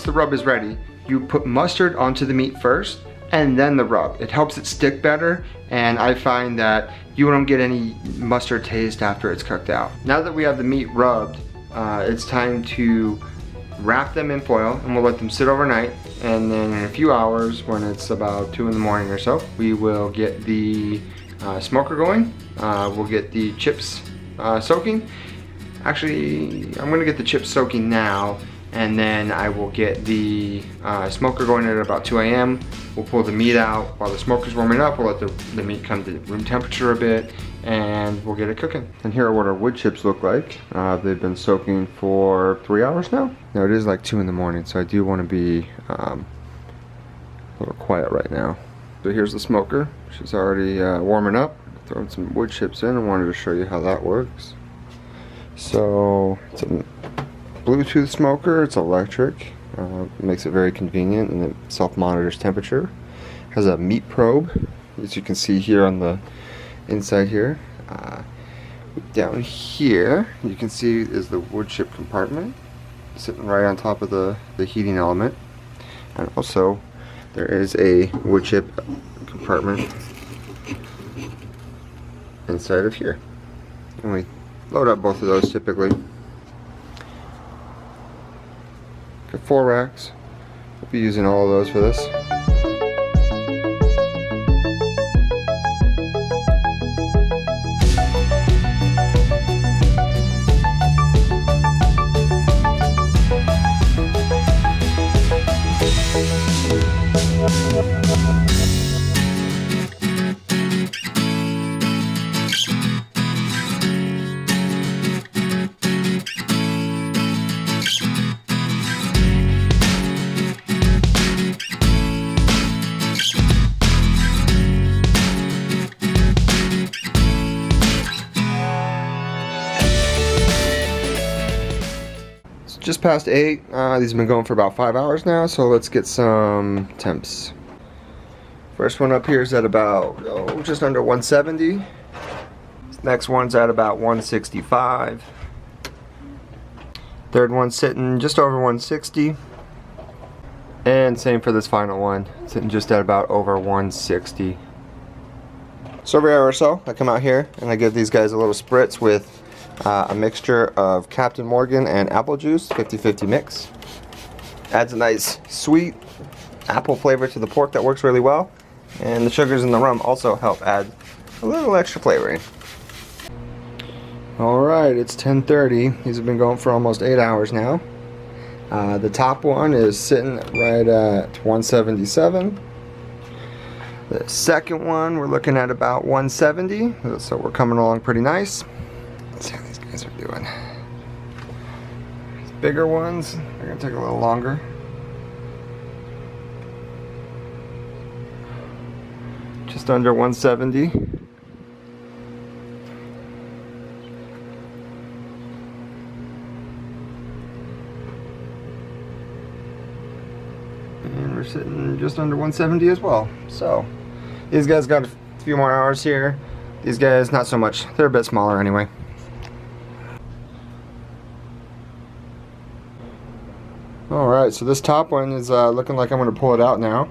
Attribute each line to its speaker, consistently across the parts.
Speaker 1: the rub is ready, you put mustard onto the meat first and then the rub. It helps it stick better, and I find that you don't get any mustard taste after it's cooked out. Now that we have the meat rubbed, it's time to wrap them in foil, and we'll let them sit overnight, and then in a few hours, when it's about 2 in the morning or so, we will get the smoker going. We'll get the chips soaking. Actually, I'm gonna get the chips soaking now, and then I will get the smoker going at about 2 a.m. We'll pull the meat out while the smoker's warming up. We'll let the meat come to room temperature a bit, and we'll get it cooking. And here are what our wood chips look like. They've been soaking for 3 hours now. Now it is like 2 in the morning, so I do want to be a little quiet right now. So here's the smoker. She's already warming up. Throwing some wood chips in. I wanted to show you how that works. So it's a Bluetooth smoker. It's electric. Makes it very convenient, and it self-monitors temperature. Has a meat probe, as you can see here on the inside here. Down here, you can see is the wood chip compartment, sitting right on top of the heating element. And also, there is a wood chip compartment inside of here. And we load up both of those typically. Got 4 racks. We'll be using all of those for this. Just past 8. These have been going for about 5 hours now, so let's get some temps. First one up here is at about just under 170. Next one's at about 165. Third one's sitting just over 160. And same for this final one, sitting just at about over 160. So every hour or so, I come out here and I give these guys a little spritz with a mixture of Captain Morgan and apple juice, 50-50 mix. Adds a nice sweet apple flavor to the pork that works really well. And the sugars in the rum also help add a little extra flavoring. Alright, it's 10:30. These have been going for almost 8 hours now. The top one is sitting right at 177. The second one, we're looking at about 170. So we're coming along pretty nice. Let's see how these guys are doing. These bigger ones are going to take a little longer. Just under 170. And we're sitting just under 170 as well. So these guys got a few more hours here. These guys not so much. They're a bit smaller anyway. Alright, so this top one is looking like I'm going to pull it out now.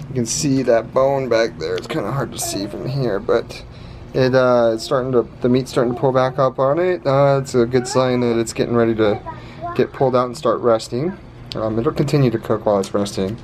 Speaker 1: You can see that bone back there. It's kind of hard to see from here, but it's starting to, the meat's starting to pull back up on it. It's a good sign that it's getting ready to get pulled out and start resting. It'll continue to cook while it's resting.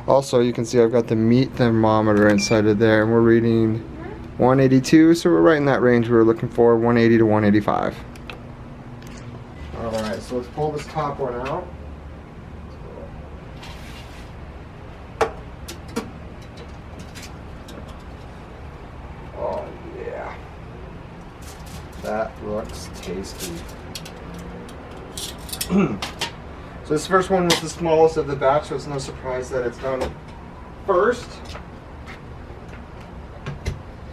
Speaker 1: Also, you can see I've got the meat thermometer inside of there, and we're reading 182, so we're right in that range we were looking for, 180 to 185. Alright, so let's pull this top one out. That looks tasty. So this first one was the smallest of the batch, so it's no surprise that it's done first.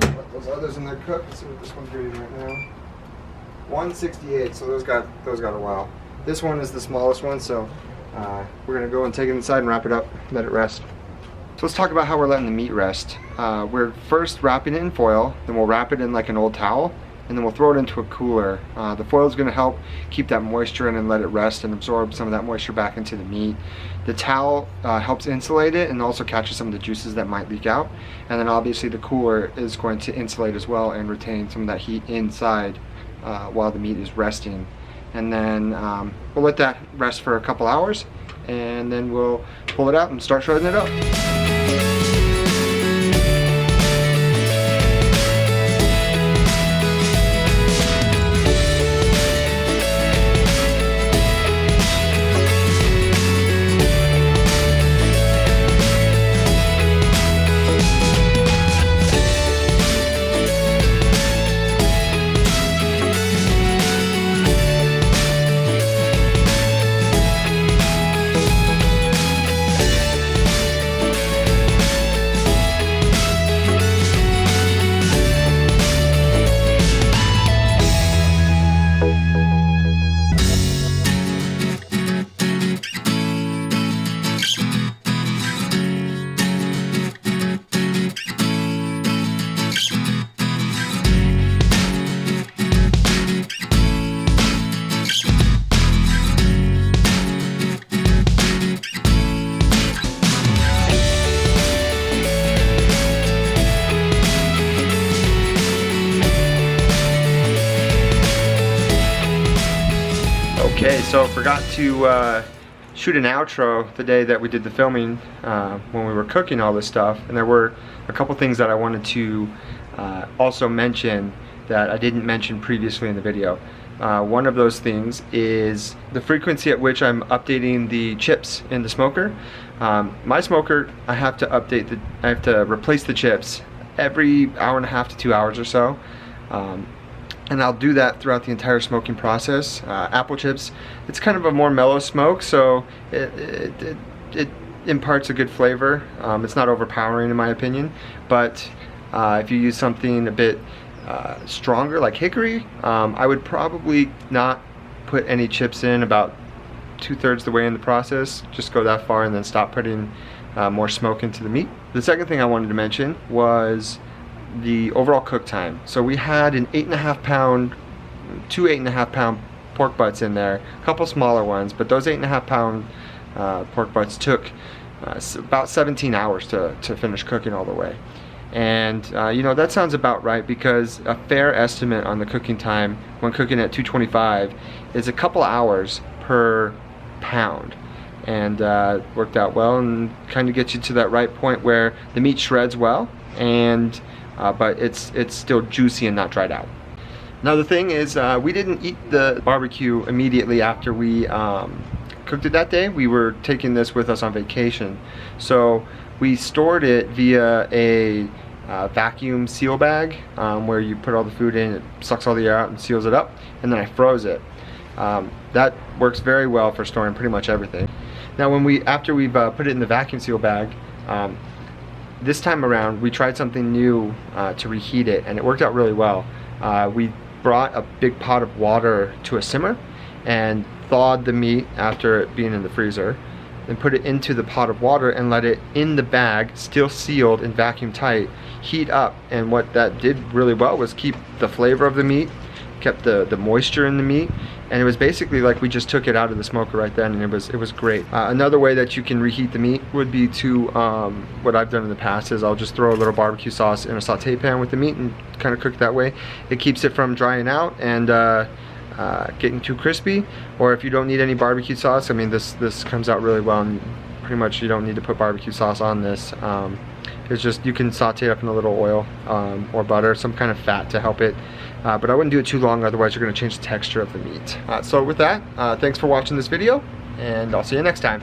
Speaker 1: Let those others in there cook. Let's see what this one's reading right now. 168, so those got a while. This one is the smallest one, so we're gonna go and take it inside and wrap it up, let it rest. So let's talk about how we're letting the meat rest. We're first wrapping it in foil, then we'll wrap it in like an old towel, and then we'll throw it into a cooler. The foil is going to help keep that moisture in and let it rest and absorb some of that moisture back into the meat. The towel helps insulate it and also catches some of the juices that might leak out. And then obviously the cooler is going to insulate as well and retain some of that heat inside while the meat is resting. And then we'll let that rest for a couple hours, and then we'll pull it out and start shredding it up. Okay, so forgot to shoot an outro the day that we did the filming when we were cooking all this stuff, and there were a couple things that I wanted to also mention that I didn't mention previously in the video. One of those things is the frequency at which I'm updating the chips in the smoker. My smoker, I have to replace the chips every hour and a half to 2 hours or so. And I'll do that throughout the entire smoking process. Apple chips, it's kind of a more mellow smoke, so it imparts a good flavor. It's not overpowering in my opinion, but if you use something a bit stronger like hickory, I would probably not put any chips in about 2/3 the way in the process. Just go that far and then stop putting more smoke into the meat. The second thing I wanted to mention was the overall cook time. So we had an 8.5 pound, two 8.5 pound pork butts in there, a couple smaller ones, but those 8.5 pound pork butts took about 17 hours to finish cooking all the way. And you know, that sounds about right, because a fair estimate on the cooking time when cooking at 225 is a couple hours per pound. And worked out well and kind of gets you to that right point where the meat shreds well, and but it's still juicy and not dried out. Now the thing is, we didn't eat the barbecue immediately after we cooked it that day. We were taking this with us on vacation, so we stored it via a vacuum seal bag, where you put all the food in, it sucks all the air out and seals it up, and then I froze it. That works very well for storing pretty much everything. Now after we've put it in the vacuum seal bag, this time around we tried something new to reheat it, and it worked out really well. We brought a big pot of water to a simmer and thawed the meat after it being in the freezer, then put it into the pot of water and let it in the bag, still sealed and vacuum tight, heat up. And what that did really well was keep the flavor of the meat, kept the moisture in the meat, and it was basically like we just took it out of the smoker right then, and it was great. Another way that you can reheat the meat would be to, what I've done in the past is I'll just throw a little barbecue sauce in a saute pan with the meat and kind of cook it that way. It keeps it from drying out and getting too crispy. Or if you don't need any barbecue sauce, I mean, this comes out really well, and pretty much you don't need to put barbecue sauce on this. It's just, you can saute it up in a little oil or butter, some kind of fat to help it. But I wouldn't do it too long, otherwise you're going to change the texture of the meat. So with that, thanks for watching this video, and I'll see you next time.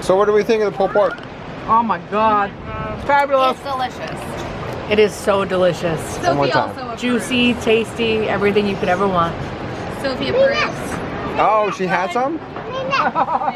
Speaker 1: So what do we think of the pulled pork?
Speaker 2: Oh my god, fabulous.
Speaker 3: It's delicious.
Speaker 2: It is so delicious.
Speaker 3: Sophie also approves.
Speaker 2: Juicy, tasty, everything you could ever want.
Speaker 3: Sophie approves.
Speaker 1: Oh, she had some?